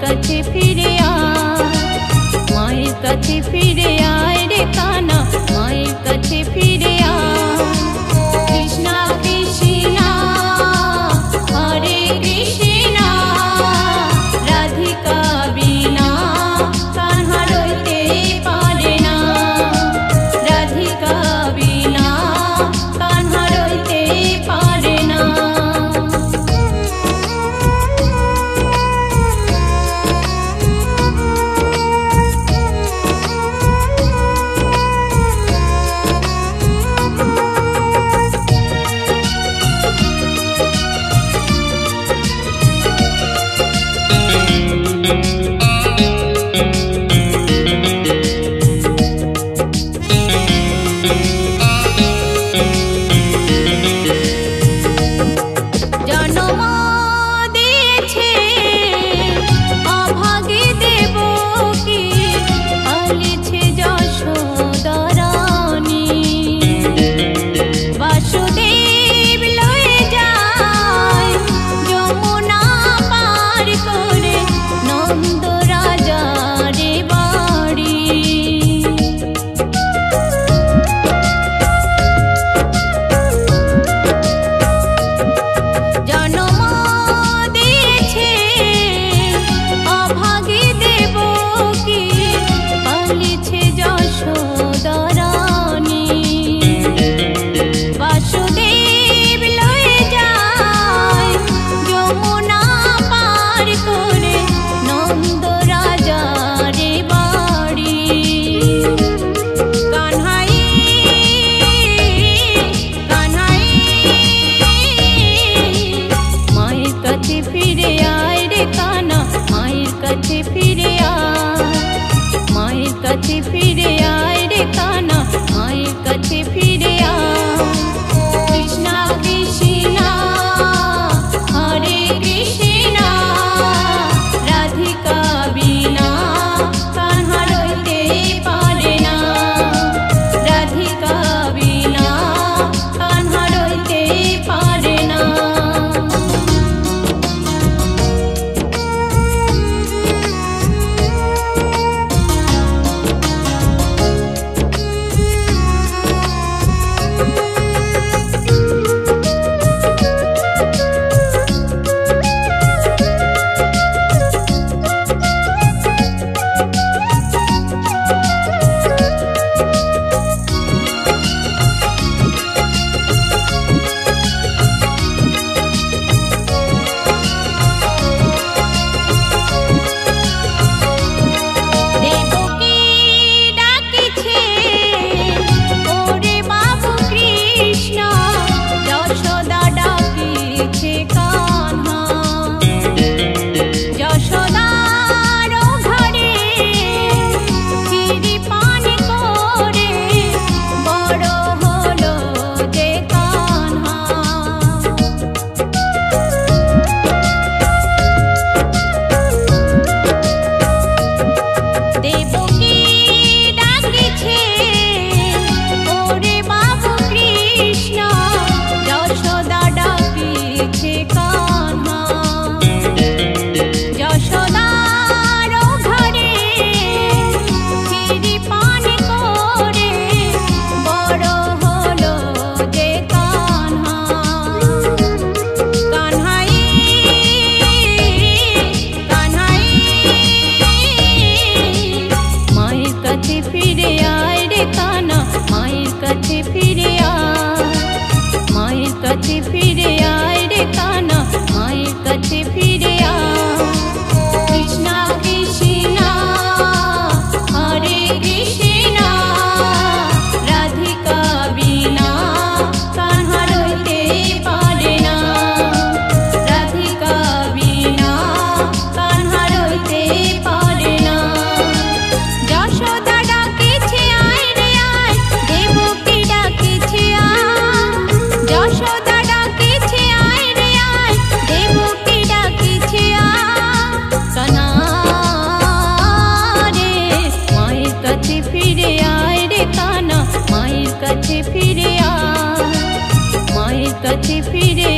কাছে ফিরে আয়, মায়ের কাছে ফিরে আয় রে কানা, মায়ের কাছে ফিরে আয়। কৃষ্ণ কৃষ্ণ হরে কৃষ্ণ, রাধিকা বিনা কান্হা রইতে পারে না, রাধিকা বিনা কান্হা রইতে পারে না। কাছে ফিরে আয় রে কানা, মায়ের কাছে ফিরে আয়। কৃষ্ণ কৃষ্ণ হরে কৃষ্ণ, রাধিকা বিনা কান্হা রইতে পারে না, রাধিকা বিনা কান্হা রইতে পারে না। কাছে ফিরে আয় রে কানা, মায়ের কাছে ফিরে আয়। কৃষ্ণ কৃষ্ণ হরে কৃষ্ণ, রাধিকা বিনা কান্হা রইতে পারে না, রাধিকা বিনা কান্হা রইতে পারে না। যশোদা ডাকেছে আয় রে আয়, দেবকী ডাকেছে আয়, যশোদা ডাকেছে আয় রে আয়, দেবকী ডাকেছে আয়। কানা রে মায়ের কাছে ফিরে আয় রে কানা, মায়ের কাছে ফিরে আয়, মায়ের কাছে ফিরে